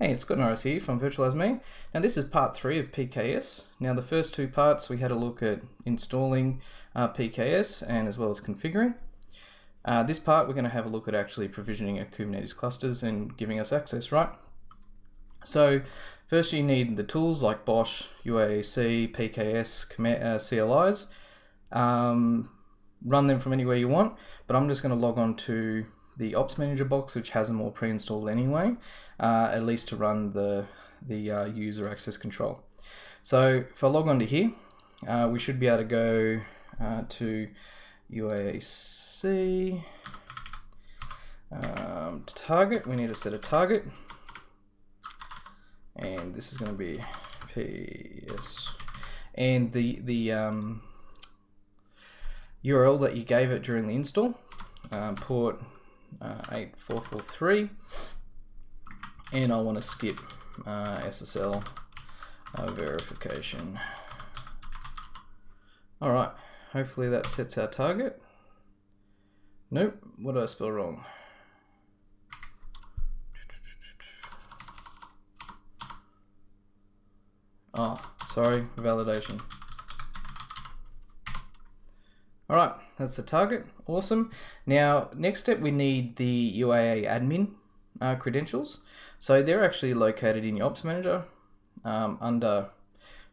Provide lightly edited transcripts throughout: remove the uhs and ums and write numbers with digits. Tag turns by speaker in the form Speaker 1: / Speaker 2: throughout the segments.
Speaker 1: Hey, it's Scott Norris here from Virtualize.me. Now this is part 3 of PKS. Now the first two parts we had a look at installing PKS and as well as configuring. This part we're going to have a look at actually provisioning a Kubernetes clusters and giving us access, right? So first you need the tools like Bosh, UAC, PKS, CLIs. Run them from anywhere you want, but I'm just going to log on to the Ops Manager box, which has them all pre-installed anyway, at least to run the user access control. So if I log on to here, we should be able to go to UAC target. We need to set a target, and this is going to be PS, and the URL that you gave it during the install, port 8443, and I want to skip SSL verification. Alright, hopefully that sets our target. Nope, what did I spell wrong? Oh, sorry, validation. Alright, that's the target. Awesome. Now, next step, we need the UAC Admin credentials. So they're actually located in your Ops Manager. Under,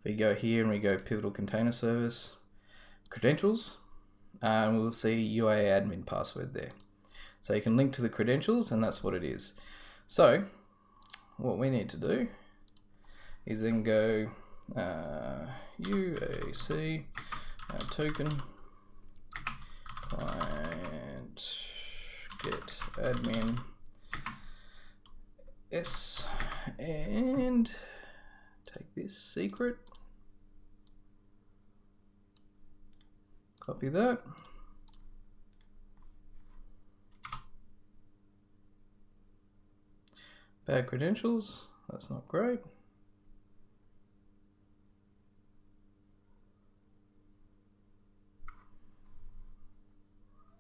Speaker 1: we go here and we go Pivotal Container Service Credentials, and we'll see UAC Admin password there. So you can link to the credentials, and that's what it is. So what we need to do is then go UAC token client get admin s, and take this secret, copy that, bad credentials, that's not great.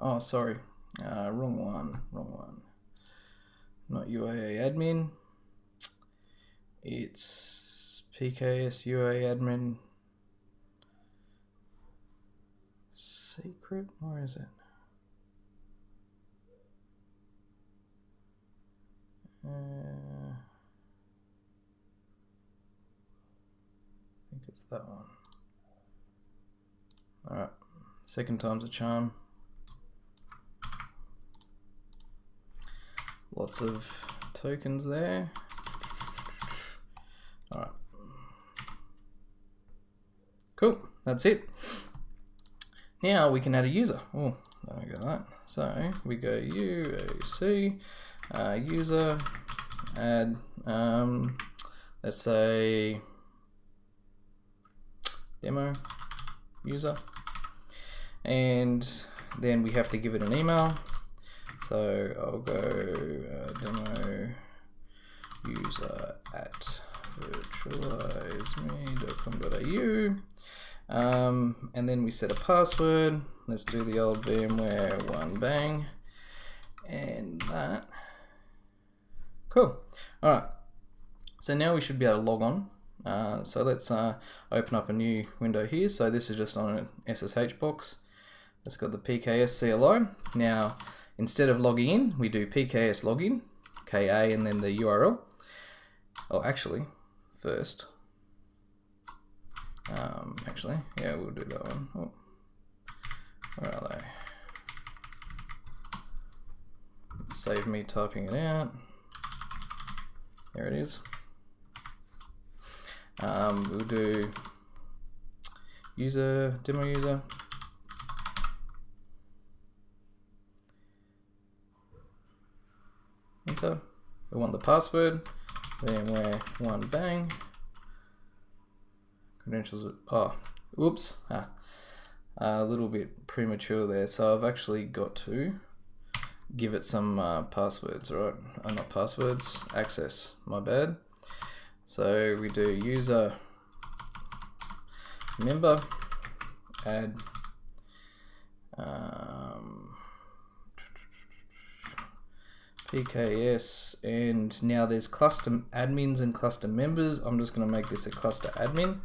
Speaker 1: Oh, sorry, wrong one. Not UAC admin. It's PKS UAC admin secret. Where is it? I think it's that one. All right, second time's a charm. Lots of tokens there. All right. Cool, that's it. Now we can add a user. Oh, don't go that. So we go UAC user, add, let's say demo user, and then we have to give it an email. So I'll go demo user at virtualizeme.com.au, and then we set a password. Let's do the old VMware one bang, and that. Cool. All right. So now we should be able to log on. So let's open up a new window here. So this is just on an SSH box. It's got the PKS CLI. Now, instead of logging in, we do PKS login, KA, and then the URL. Oh, actually, first, yeah, we'll do that one. Oh, where are they? Let's save me typing it out. There it is. We'll do user, demo user. Enter. We want the password, VMware one bang. Credentials, oh, whoops, a little bit premature there. So I've actually got to give it some passwords, right? Oh, not passwords, access, my bad. So we do user member, add PKS, and now there's cluster admins and cluster members. I'm just going to make this a cluster admin.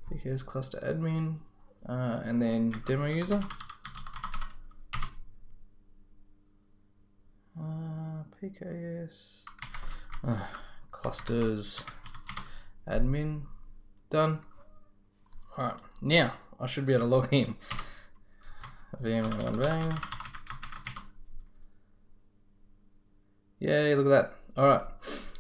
Speaker 1: PKS cluster admin, and then demo user. PKS clusters admin, done. All right, now I should be able to log in. VM1 bang. Yay, look at that. All right,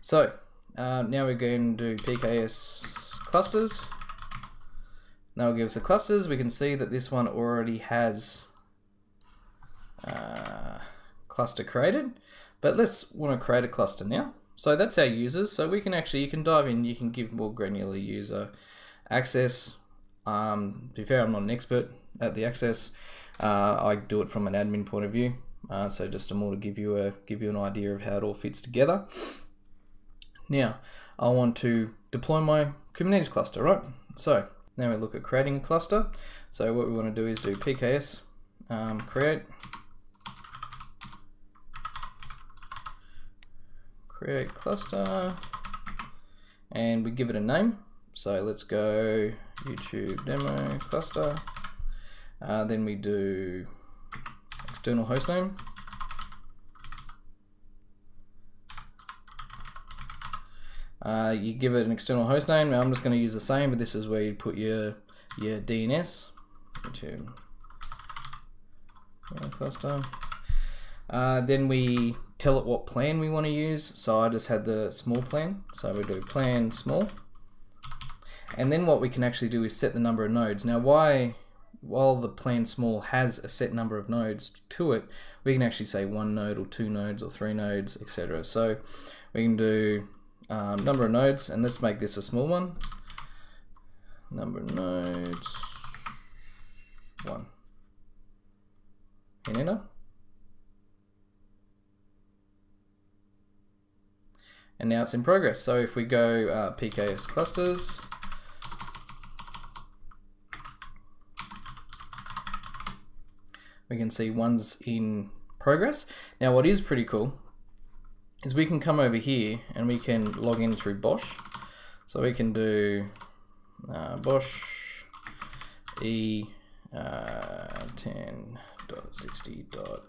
Speaker 1: so now we're going to do PKS clusters. Now it'll give us the clusters. We can see that this one already has cluster created, but let's want to create a cluster now. So that's our users. So we can actually, you can dive in, you can give more granular user access. To be fair, I'm not an expert at the access. I do it from an admin point of view. So just more to give you an idea of how it all fits together. Now I want to deploy my Kubernetes cluster, right? So now we look at creating a cluster. So what we want to do is do PKS create cluster, and we give it a name. So let's go YouTube demo cluster. Then we do external hostname. You give it an external hostname. Now I'm just going to use the same, but this is where you put your DNS. YouTube cluster. Then we tell it what plan we want to use. So I just had the small plan. So we do plan small. And then what we can actually do is set the number of nodes. Now while the plan small has a set number of nodes to it, we can actually say 1 node or 2 nodes or 3 nodes, etc. So we can do number of nodes, and let's make this a small one. Number of nodes 1. Hit enter. And now it's in progress. So if we go PKS clusters, we can see one's in progress. Now what is pretty cool is we can come over here and we can log in through Bosch. So we can do Bosch E 10.60.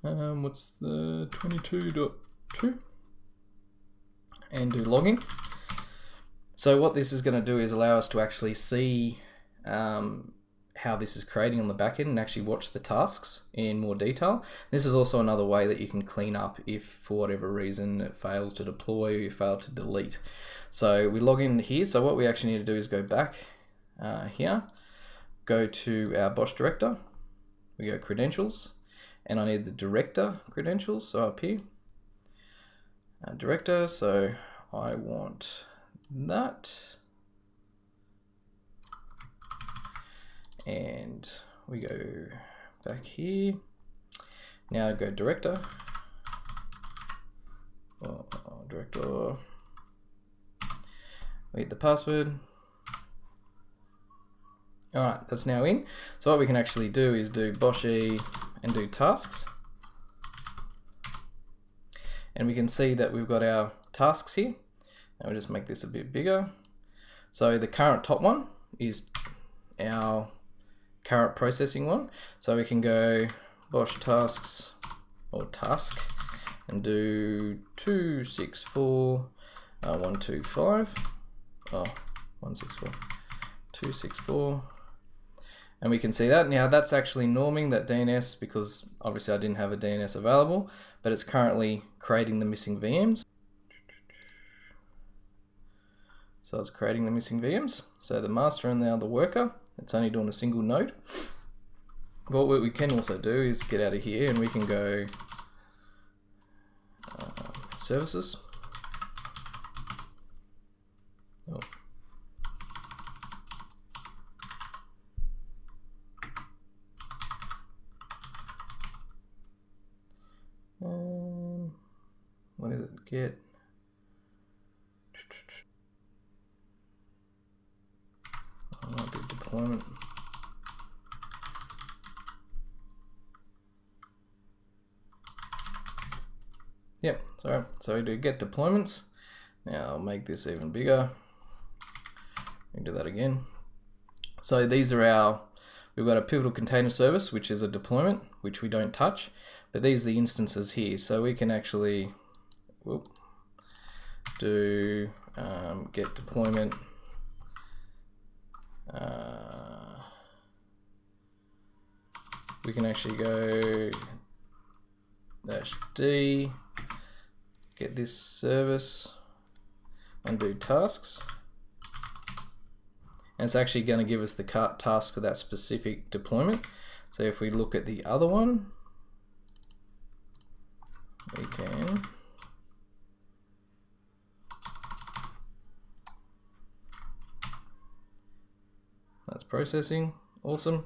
Speaker 1: What's the 22.2, and do login. So what this is going to do is allow us to actually see how this is creating on the back end and actually watch the tasks in more detail. This is also another way that you can clean up if for whatever reason it fails to deploy or you fail to delete. So we log in here. So what we actually need to do is go back here, go to our Bosch director, we go credentials, and I need the director credentials. So up here, director, so I want that. And we go back here. Now I go director. Director. We hit the password. All right, that's now in. So what we can actually do is do Bosch E and do tasks. And we can see that we've got our tasks here. And we'll just make this a bit bigger. So the current top one is our current processing one. So we can go Bosch tasks or task and do 264 125. Oh, 164 264. And we can see that. Now that's actually norming that DNS because obviously I didn't have a DNS available, but it's currently creating the missing VMs. So it's creating the missing VMs. So the master and now the worker, it's only doing a single node. But what we can also do is get out of here and we can go services. Oh. What is it? Get. Might be deployment. Yep, sorry. So we do get deployments. Now I'll make this even bigger. We can do that again. So these are we've got a pivotal container service, which is a deployment, which we don't touch, but these are the instances here. So we can actually do get deployment. We can actually go -d, get this service, and do tasks. And it's actually going to give us the task for that specific deployment. So if we look at the other one, we can that's processing. Awesome.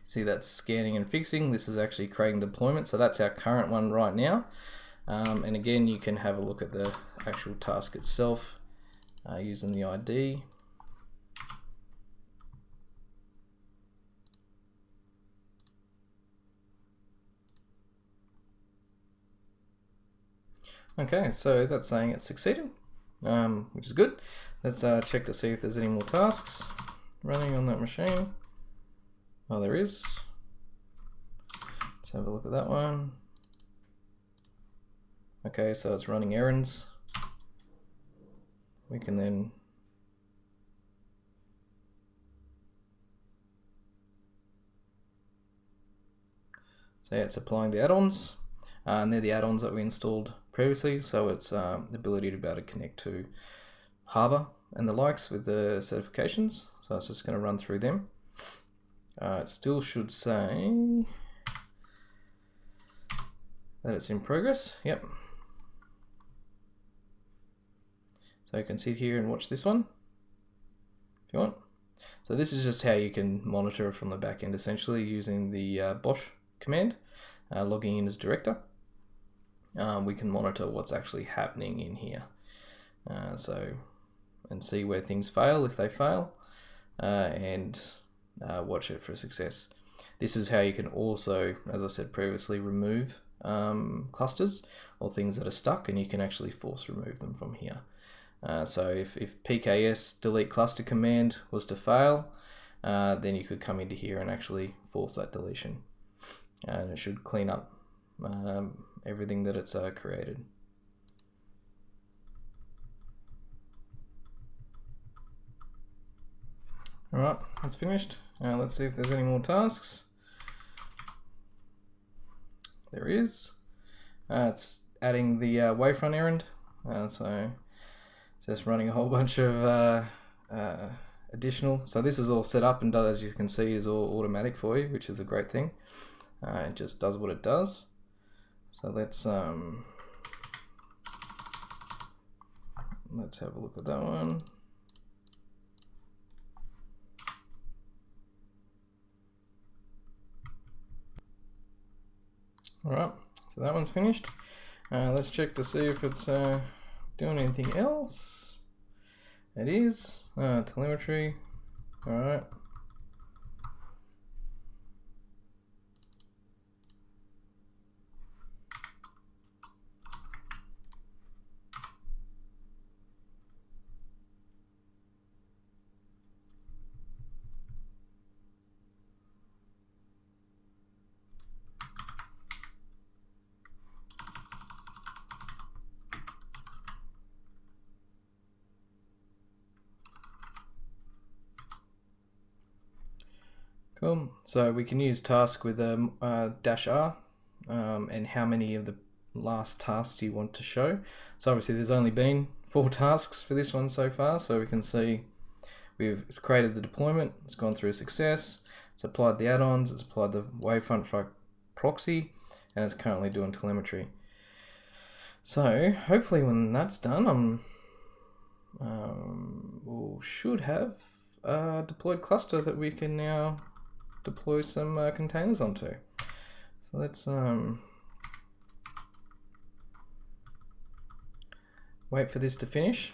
Speaker 1: See, that's scanning and fixing. This is actually creating deployment. So that's our current one right now. And again, you can have a look at the actual task itself using the ID. Okay, so that's saying it's succeeded, which is good. Let's check to see if there's any more tasks running on that machine. Oh, there is. Let's have a look at that one. Okay, so it's running errands. We can then say it's applying the add-ons, and they're the add-ons that we installed previously. So it's the ability to be able to connect to Harbor and the likes with the certifications. So it's just going to run through them. It still should say that it's in progress. Yep. So you can sit here and watch this one if you want. So this is just how you can monitor from the back end, essentially using the Bosch command, logging in as director. We can monitor what's actually happening in here. And see where things fail if they fail, and watch it for success. This is how you can also, as I said previously, remove clusters or things that are stuck, and you can actually force remove them from here. So if PKS delete cluster command was to fail, then you could come into here and actually force that deletion, and it should clean up everything that it's created. Alright, that's finished. Let's see if there's any more tasks. There is. It's adding the wavefront errand. So just running a whole bunch of additional. So this is all set up and does, as you can see, is all automatic for you, which is a great thing. It just does what it does. So let's have a look at that one. Alright, so that one's finished. Let's check to see if it's doing anything else. It is. Telemetry. Alright. Cool. So we can use task with a -r and how many of the last tasks you want to show. So obviously there's only been 4 tasks for this one so far, so we can see it's created the deployment, it's gone through success, it's applied the add-ons, it's applied the wavefront for proxy, and it's currently doing telemetry. So hopefully when that's done, we should have a deployed cluster that we can now deploy some containers onto. So let's wait for this to finish.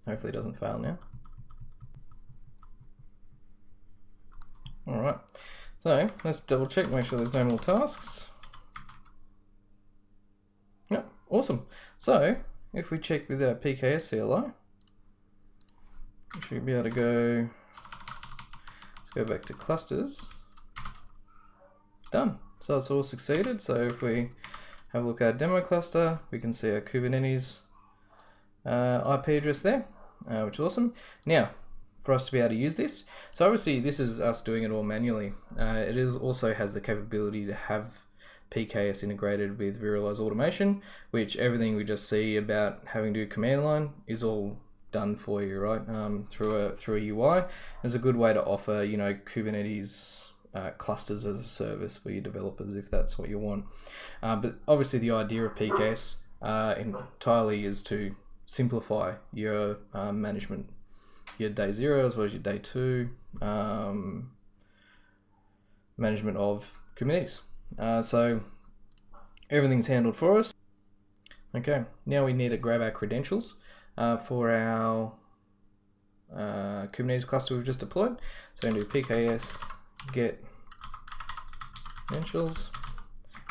Speaker 1: Hopefully it doesn't fail now. Alright, so let's double check, make sure there's no more tasks. Awesome. So if we check with our PKS CLI, we should be able to go, let's go back to clusters. Done. So it's all succeeded. So if we have a look at our demo cluster, we can see our Kubernetes IP address there, which is awesome. Now, for us to be able to use this, so obviously this is us doing it all manually. It also has the capability to have PKS integrated with Virtualized Automation, which everything we just see about having to do command line is all done for you, right? Through a UI. It's a good way to offer, you know, Kubernetes clusters as a service for your developers if that's what you want. But obviously the idea of PKS entirely is to simplify your management, your day 0 as well as your day 2 management of Kubernetes. So everything's handled for us. Okay, now we need to grab our credentials for our Kubernetes cluster we've just deployed. So I'm going to do PKS get credentials,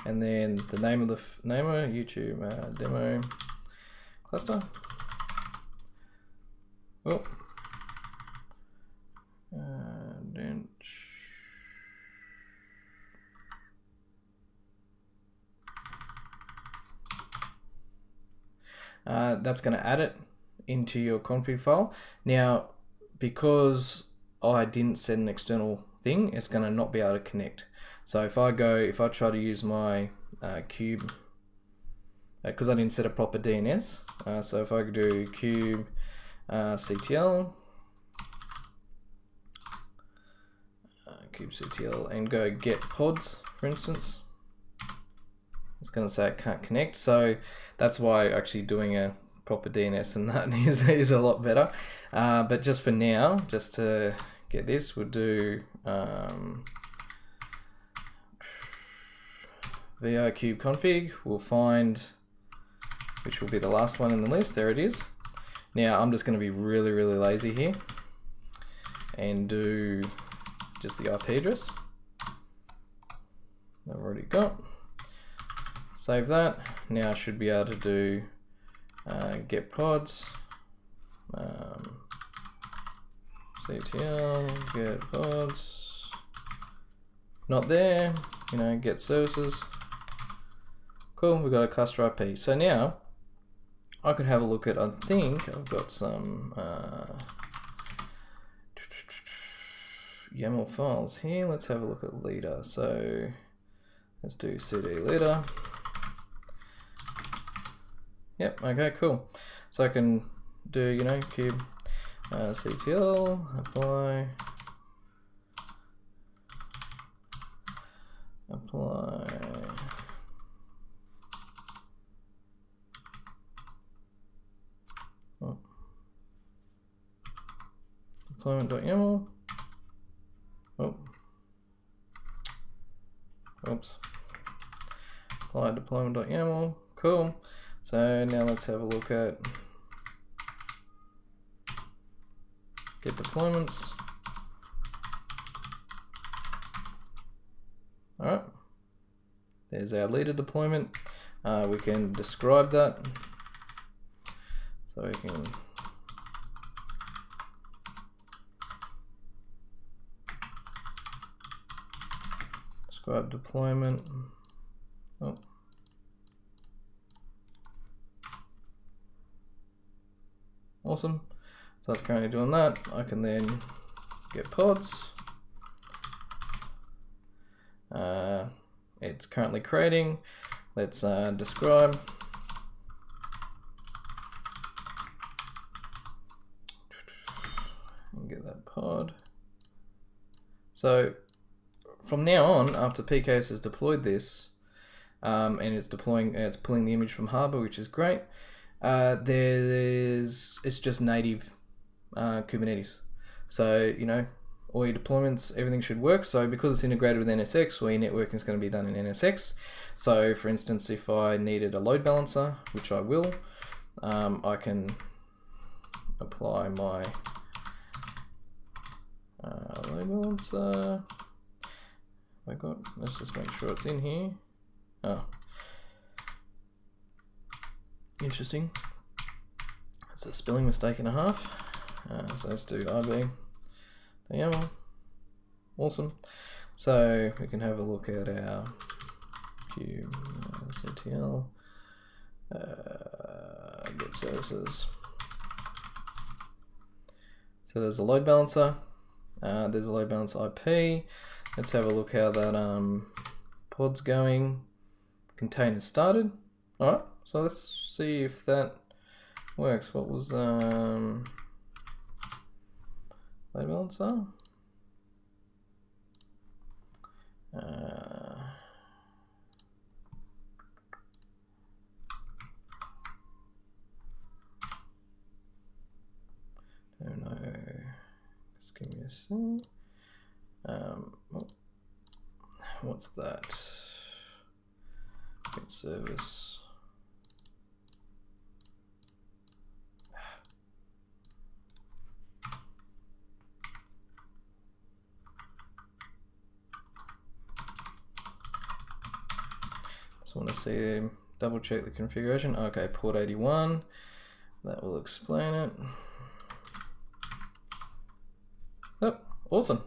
Speaker 1: and then the name of the YouTube demo cluster. Oh, that's going to add it into your config file. Now, because I didn't set an external thing, it's going to not be able to connect. So if I try to use my kube, because I didn't set a proper DNS, so if I do kube CTL, and go get pods, for instance, it's going to say it can't connect. So that's why actually doing a proper DNS and that is a lot better. But just for now, just to get this, we'll do vi kube config. We'll find, which will be the last one in the list. There it is. Now I'm just going to be really lazy here and do just the IP address I've already got. Save that. Now I should be able to do get pods, CTL, get pods, not there, you know, get services. Cool, we've got a cluster IP. So now I could have a look at, I think I've got some YAML files here. Let's have a look at leader. So let's do cd leader. Yep, okay, cool. So I can do, you know, kube CTL, apply, oh, deployment.yaml, oh, oops, apply deployment.yaml, cool. So now let's have a look at get deployments. All right, there's our leader deployment. We can describe that. So we can describe deployment. Oh. Awesome. So that's currently doing that. I can then get pods. It's currently creating. Let's describe. And get that pod. So from now on, after PKS has deployed this, and it's pulling the image from Harbor, which is great. It's just native Kubernetes. So, you know, all your deployments, everything should work. So because it's integrated with NSX, all your networking is going to be done in NSX. So for instance, if I needed a load balancer, which I will, I can apply my load balancer. Let's just make sure it's in here. Oh. Interesting. It's a spelling mistake and a half. So let's do IB. YAML. Awesome. So we can have a look at our kubectl get services. So there's a load balancer. There's a load balancer IP. Let's have a look how that pod's going. Container started. All right. So let's see if that works. What was load balancer? Don't know. Just give me a sec. What's that? Get service. Just want to see, double check the configuration. Okay, port 81. That will explain it. Oh, awesome.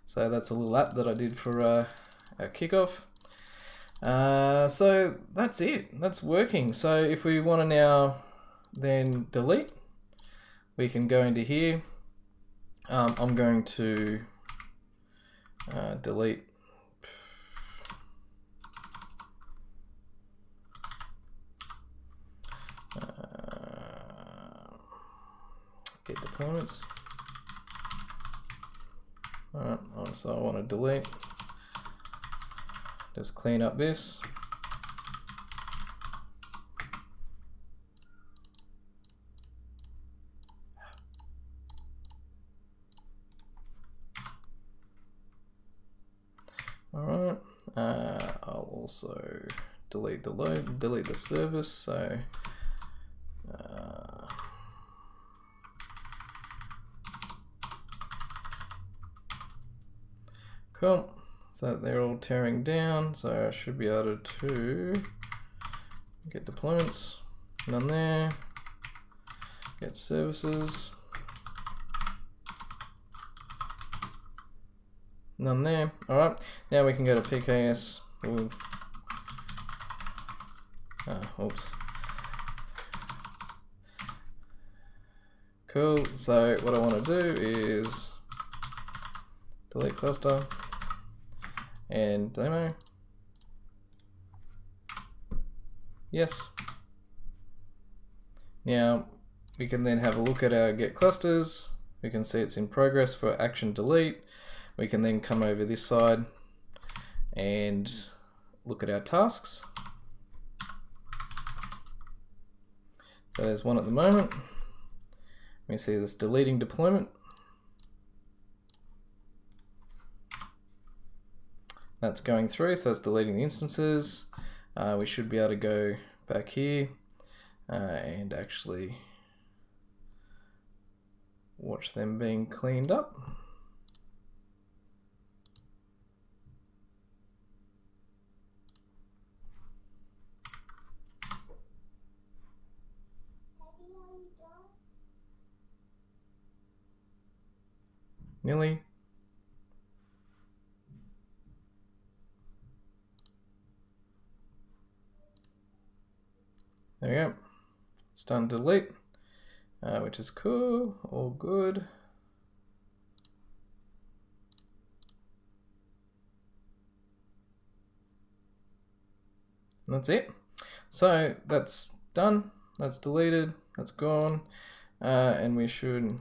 Speaker 1: So that's a little app that I did for our kickoff. So that's it. That's working. So if we want to now then delete, we can go into here. I'm going to delete get deployments. Alright, so I want to delete. Just clean up this. Alright, I'll also delete the load, delete the service, so cool. So they're all tearing down, so I should be able to get deployments, none there, get services, none there. All right, now we can go to PKS. Oops. Cool, so what I want to do is delete cluster and demo. Yes. Now we can then have a look at our get clusters. We can see it's in progress for action delete. We can then come over this side and look at our tasks. So there's one at the moment. We see this deleting deployment. That's going through, so it's deleting the instances. We should be able to go back here and actually watch them being cleaned up. Nearly. There we go. It's done delete, which is cool, all good. And that's it. So that's done, that's deleted, that's gone, and we should,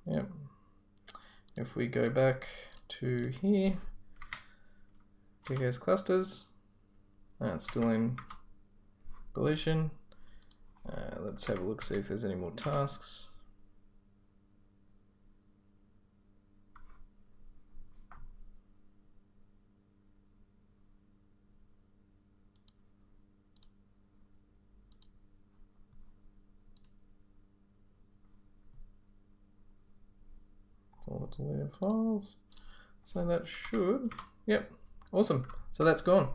Speaker 1: yep. If we go back to here, PKS clusters, it's still in deletion. Let's have a look, see if there's any more tasks. It's all the deleted files. So that should, yep, awesome. So that's gone.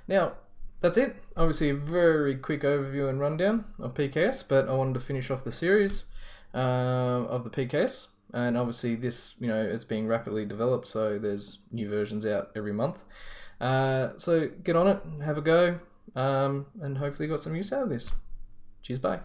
Speaker 1: Now, that's it. Obviously a very quick overview and rundown of PKS, but I wanted to finish off the series of the PKS. And obviously this, it's being rapidly developed, so there's new versions out every month. So get on it, have a go, and hopefully you got some use out of this. Cheers, bye.